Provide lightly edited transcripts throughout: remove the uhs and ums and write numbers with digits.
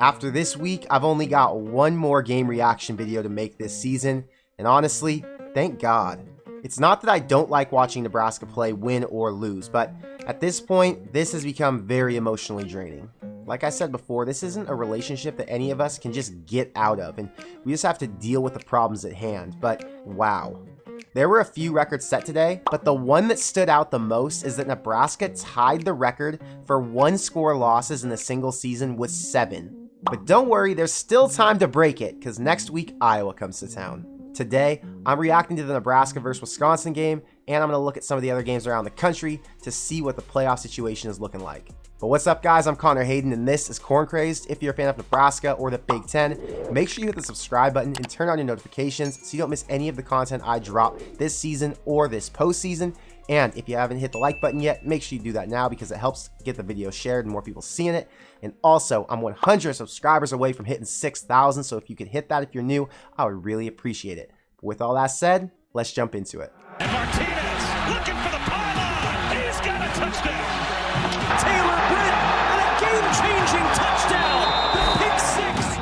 After this week, I've only got one more game reaction video to make this season, and honestly, thank God. It's not that I don't like watching Nebraska play, win or lose, but at this point, this has become very emotionally draining. Like I said before, this isn't a relationship that any of us can just get out of, and we just have to deal with the problems at hand, but wow. There were a few records set today, but the one that stood out the most is that Nebraska tied the record for one-score losses in a single season with 7. But don't worry, there's still time to break it, because next week, Iowa comes to town. Today, I'm reacting to the Nebraska versus Wisconsin game, and I'm going to look at some of the other games around the country to see what the playoff situation is looking like. But what's up, guys? I'm Connor Hayden, and this is Corn Crazed. If you're a fan of Nebraska or the Big Ten, make sure you hit the subscribe button and turn on your notifications so you don't miss any of the content I drop this season or this postseason. And if you haven't hit the like button yet, make sure you do that now because it helps get the video shared and more people seeing it. And also, I'm 100 subscribers away from hitting 6,000, so if you could hit that if you're new, I would really appreciate it. But with all that said, let's jump into it. And Martinez looking for the pylon. He's got a touchdown. Taylor Britt and a game-changing touchdown. The pick six.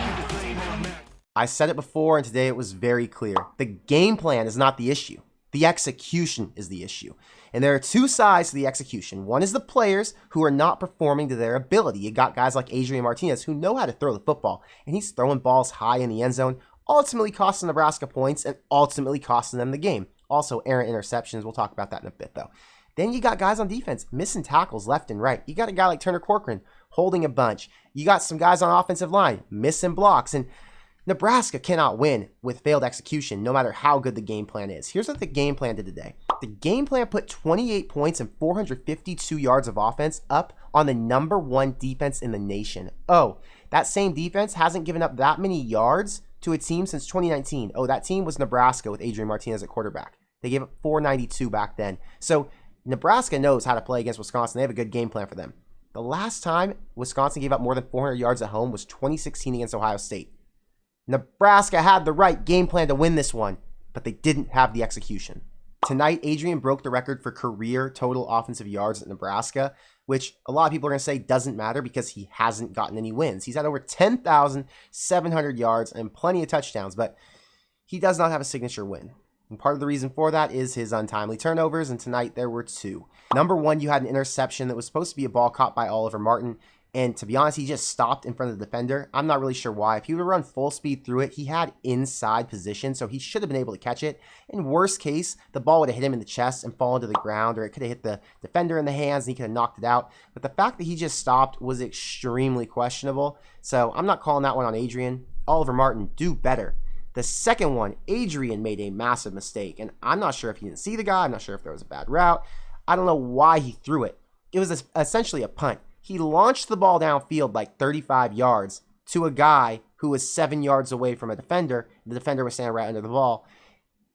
I said it before, and today it was very clear. The game plan is not the issue. The execution is the issue. And there are two sides to the execution. One is the players who are not performing to their ability. You got guys like Adrian Martinez who know how to throw the football, and he's throwing balls high in the end zone, ultimately costing Nebraska points and ultimately costing them the game. Also, errant interceptions. We'll talk about that in a bit, though. Then you got guys on defense missing tackles left and right. You got a guy like Turner Corcoran holding a bunch. You got some guys on offensive line missing blocks. And Nebraska cannot win with failed execution, no matter how good the game plan is. Here's what the game plan did today. The game plan put 28 points and 452 yards of offense up on the #1 defense in the nation. Oh, that same defense hasn't given up that many yards to a team since 2019. Oh, that team was Nebraska with Adrian Martinez at quarterback. They gave up 492 back then. So Nebraska knows how to play against Wisconsin. They have a good game plan for them. The last time Wisconsin gave up more than 400 yards at home was 2016 against Ohio State. Nebraska had the right game plan to win this one, but they didn't have the execution. Tonight, Adrian broke the record for career total offensive yards at Nebraska, which a lot of people are going to say doesn't matter because he hasn't gotten any wins. He's had over 10,700 yards and plenty of touchdowns, but he does not have a signature win. And part of the reason for that is his untimely turnovers, and tonight there were 2. Number 1, you had an interception that was supposed to be a ball caught by Oliver Martin, and to be honest, he just stopped in front of the defender. I'm not really sure why. If he would have run full speed through it, he had inside position, so he should have been able to catch it. In worst case, the ball would have hit him in the chest and fallen to the ground, or it could have hit the defender in the hands and he could have knocked it out. But the fact that he just stopped was extremely questionable, so I'm not calling that one on Adrian. Oliver Martin, do better. The second one, Adrian made a massive mistake, and I'm not sure if he didn't see the guy. I'm not sure if there was a bad route. I don't know why he threw it. It was essentially a punt. He launched the ball downfield like 35 yards to a guy who was 7 yards away from a defender. The defender was standing right under the ball.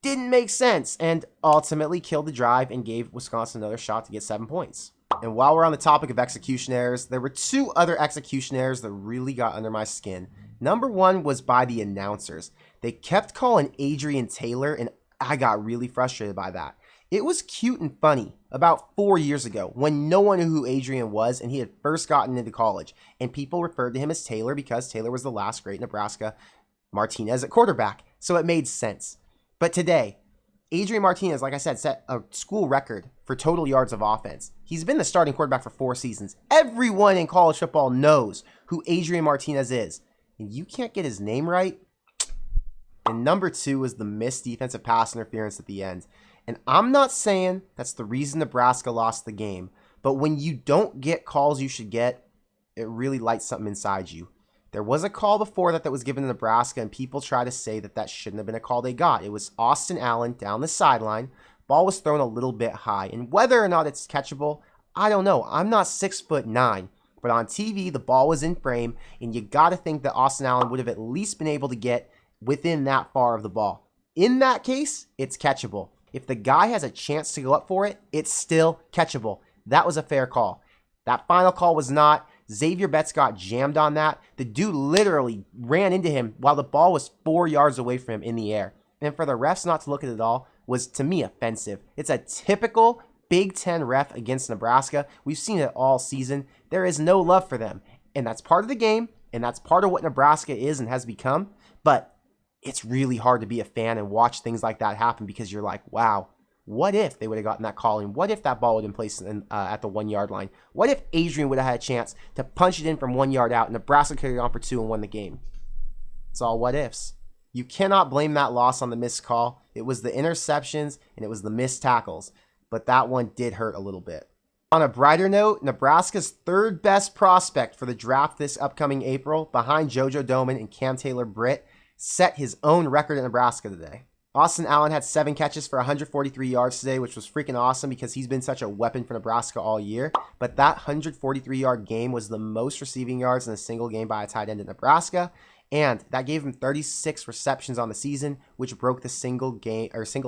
Didn't make sense and ultimately killed the drive and gave Wisconsin another shot to get 7 points. And while we're on the topic of execution errors, there were 2 other execution errors that really got under my skin. Number 1 was by the announcers. They kept calling Adrian Taylor, and I got really frustrated by that. It was cute and funny about 4 years ago when no one knew who Adrian was and he had first gotten into college, and people referred to him as Taylor because Taylor was the last great Nebraska Martinez at quarterback, so it made sense. But today, Adrian Martinez, like I said, set a school record for total yards of offense. He's been the starting quarterback for 4 seasons. Everyone in college football knows who Adrian Martinez is, and you can't get his name right? And number 2 is the missed defensive pass interference at the end. And I'm not saying that's the reason Nebraska lost the game, but when you don't get calls you should get, it really lights something inside you. There was a call before that was given to Nebraska, and people try to say that that shouldn't have been a call they got. It was Austin Allen down the sideline. Ball was thrown a little bit high, and whether or not it's catchable, I don't know. I'm not 6'9", but on TV, the ball was in frame, and you got to think that Austin Allen would have at least been able to get within that far of the ball. In that case, it's catchable. If the guy has a chance to go up for it, it's still catchable. That was a fair call. That final call was not. Xavier Betts got jammed on that. The dude literally ran into him while the ball was 4 yards away from him in the air. And for the refs not to look at it all was, to me, offensive. It's a typical Big Ten ref against Nebraska. We've seen it all season. There is no love for them. And that's part of the game, And that's part of what Nebraska is and has become. But it's really hard to be a fan and watch things like that happen because you're like, wow, what if they would have gotten that calling? What if that ball would have been placed at the 1 yard line? What if Adrian would have had a chance to punch it in from 1 yard out and Nebraska could have gone for 2 and won the game? It's all what ifs. You cannot blame that loss on the missed call. It was the interceptions and it was the missed tackles. But that one did hurt a little bit. On a brighter note, Nebraska's third best prospect for the draft this upcoming April, behind JoJo Domann and Cam Taylor-Britt, set his own record at Nebraska today. Austin Allen had 7 catches for 143 yards today, which was freaking awesome because he's been such a weapon for Nebraska all year. But that 143-yard game was the most receiving yards in a single game by a tight end at Nebraska. And that gave him 36 receptions on the season, which broke the single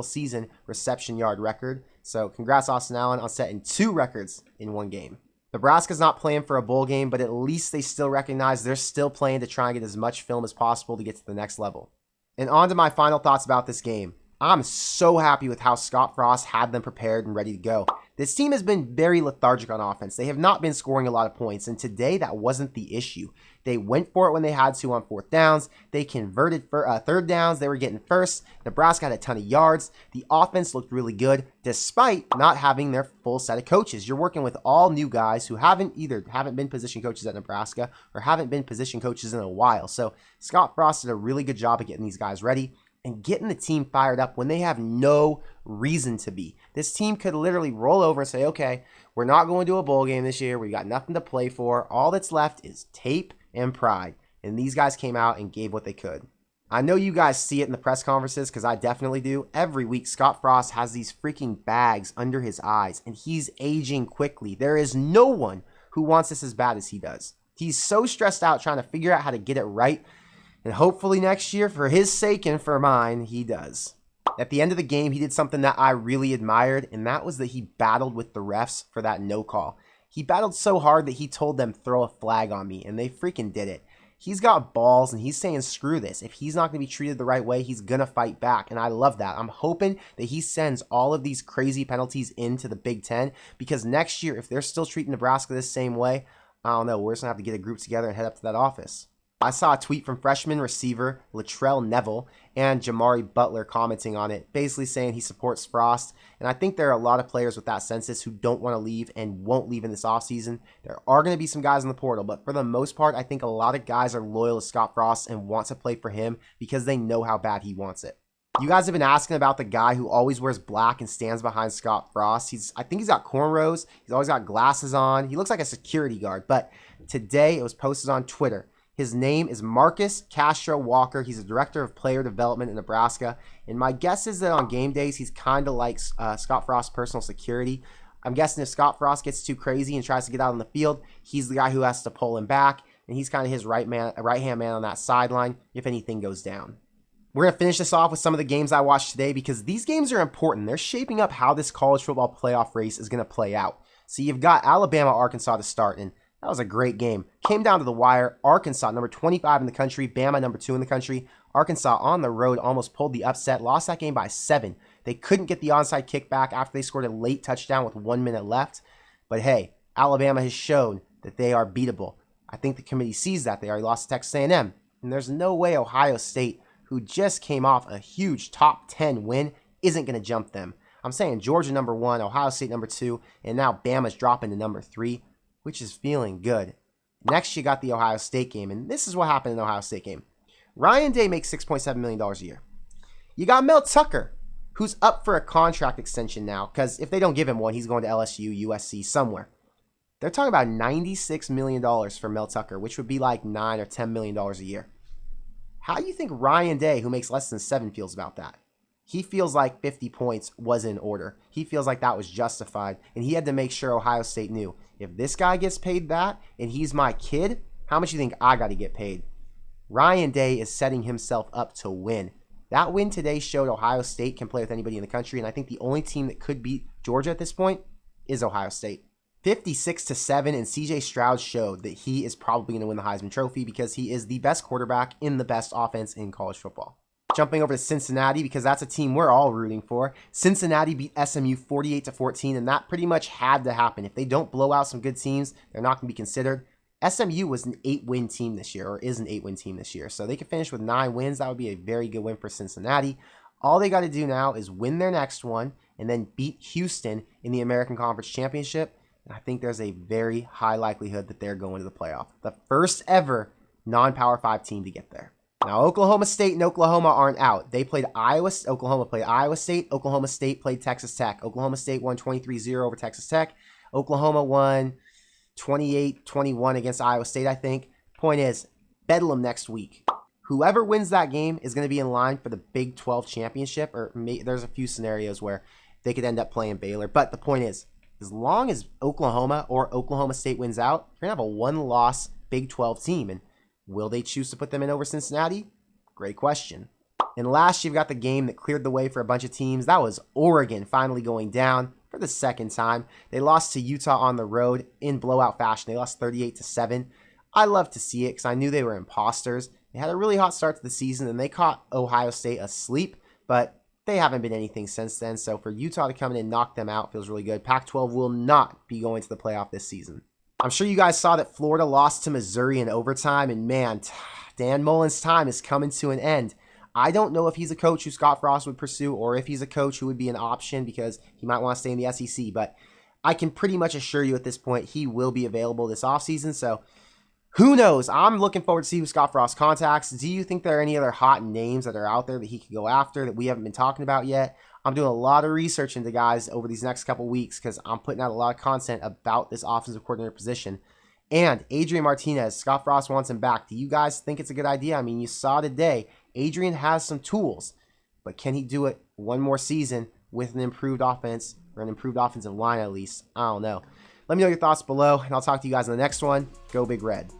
season reception yard record. So congrats, Austin Allen, on setting 2 records in 1 game. Nebraska's not playing for a bowl game, but at least they still recognize they're still playing to try and get as much film as possible to get to the next level. And on to my final thoughts about this game. I'm so happy with how Scott Frost had them prepared and ready to go. This team has been very lethargic on offense. They have not been scoring a lot of points, and today that wasn't the issue. They went for it when they had to on 4th downs. They converted for 3rd downs. They were getting first. Nebraska had a ton of yards. The offense looked really good despite not having their full set of coaches. You're working with all new guys who haven't been position coaches at Nebraska or haven't been position coaches in a while. So Scott Frost did a really good job of getting these guys ready and getting the team fired up when they have no reason to be. This team could literally roll over and say, okay, we're not going to a bowl game this year. We got nothing to play for. All that's left is tape and pride. And these guys came out and gave what they could. I know you guys see it in the press conferences because I definitely do. Every week, Scott Frost has these freaking bags under his eyes and he's aging quickly. There is no one who wants this as bad as he does. He's so stressed out trying to figure out how to get it right. And hopefully next year, for his sake and for mine, he does. At the end of the game, he did something that I really admired, and that was that he battled with the refs for that no call. He battled so hard that he told them, throw a flag on me, and they freaking did it. He's got balls, and he's saying, screw this. If he's not going to be treated the right way, he's going to fight back, and I love that. I'm hoping that he sends all of these crazy penalties into the Big Ten, because next year, if they're still treating Nebraska this same way, I don't know, we're just going to have to get a group together and head up to that office. I saw a tweet from freshman receiver Latrell Neville and Jamari Butler commenting on it, basically saying he supports Frost. And I think there are a lot of players with that census who don't want to leave and won't leave in this offseason. There are going to be some guys in the portal, but for the most part, I think a lot of guys are loyal to Scott Frost and want to play for him because they know how bad he wants it. You guys have been asking about the guy who always wears black and stands behind Scott Frost. I think he's got cornrows. He's always got glasses on. He looks like a security guard, but today it was posted on Twitter. His name is Marcus Castro Walker. He's a director of player development in Nebraska. And my guess is that on game days, he's kind of like Scott Frost's personal security. I'm guessing if Scott Frost gets too crazy and tries to get out on the field, he's the guy who has to pull him back. And he's kind of his right-hand man on that sideline if anything goes down. We're going to finish this off with some of the games I watched today because these games are important. They're shaping up how this college football playoff race is going to play out. So you've got Alabama-Arkansas to start, and that was a great game. Came down to the wire. Arkansas, number 25 in the country. Bama, number 2 in the country. Arkansas on the road almost pulled the upset. Lost that game by 7. They couldn't get the onside kick back after they scored a late touchdown with 1 minute left. But hey, Alabama has shown that they are beatable. I think the committee sees that. They already lost to Texas A&M. And there's no way Ohio State, who just came off a huge top 10 win, isn't going to jump them. I'm saying Georgia number 1, Ohio State number 2, and now Bama's dropping to number 3. Which is feeling good. Next, you got the Ohio State game, and this is what happened in the Ohio State game. Ryan Day makes $6.7 million a year. You got Mel Tucker, who's up for a contract extension now, because if they don't give him one, he's going to LSU, USC, somewhere. They're talking about $96 million for Mel Tucker, which would be like $9 or $10 million a year. How do you think Ryan Day, who makes less than 7, feels about that? He feels like 50 points was in order. He feels like that was justified, and he had to make sure Ohio State knew, if this guy gets paid that, and he's my kid, how much do you think I got to get paid? Ryan Day is setting himself up to win. That win today showed Ohio State can play with anybody in the country, and I think the only team that could beat Georgia at this point is Ohio State. 56-7, and CJ Stroud showed that he is probably going to win the Heisman Trophy because he is the best quarterback in the best offense in college football. Jumping over to Cincinnati, because that's a team we're all rooting for. Cincinnati beat SMU 48-14, and that pretty much had to happen. If they don't blow out some good teams, they're not going to be considered. SMU was an 8-win team this year, or is an 8-win team this year. So they could finish with 9 wins. That would be a very good win for Cincinnati. All they got to do now is win their next one and then beat Houston in the American Conference Championship. And I think there's a very high likelihood that they're going to the playoff. The first ever non-Power 5 team to get there. Now, Oklahoma State and Oklahoma aren't out. They played Oklahoma played Iowa State. Oklahoma State played Texas Tech. Oklahoma State won 23-0 over Texas Tech. Oklahoma won 28-21 against Iowa State, I think. Point is, Bedlam next week. Whoever wins that game is going to be in line for the Big 12 championship. Or there's a few scenarios where they could end up playing Baylor. But the point is, as long as Oklahoma or Oklahoma State wins out, you're going to have a one-loss Big 12 team. And will they choose to put them in over Cincinnati? Great question. And last, you've got the game that cleared the way for a bunch of teams. That was Oregon finally going down for the second time. They lost to Utah on the road in blowout fashion. They lost 38-7. I love to see it because I knew they were imposters. They had a really hot start to the season, and they caught Ohio State asleep, but they haven't been anything since then. So for Utah to come in and knock them out feels really good. Pac-12 will not be going to the playoff this season. I'm sure you guys saw that Florida lost to Missouri in overtime, and man, Dan Mullen's time is coming to an end. I don't know if he's a coach who Scott Frost would pursue or if he's a coach who would be an option because he might want to stay in the SEC, but I can pretty much assure you at this point he will be available this offseason, so who knows? I'm looking forward to see who Scott Frost contacts. Do you think there are any other hot names that are out there that he could go after that we haven't been talking about yet? I'm doing a lot of research into guys over these next couple weeks because I'm putting out a lot of content about this offensive coordinator position. And Adrian Martinez, Scott Frost wants him back. Do you guys think it's a good idea? I mean, you saw today, Adrian has some tools, but can he do it one more season with an improved offense or an improved offensive line at least? I don't know. Let me know your thoughts below, and I'll talk to you guys in the next one. Go Big Red.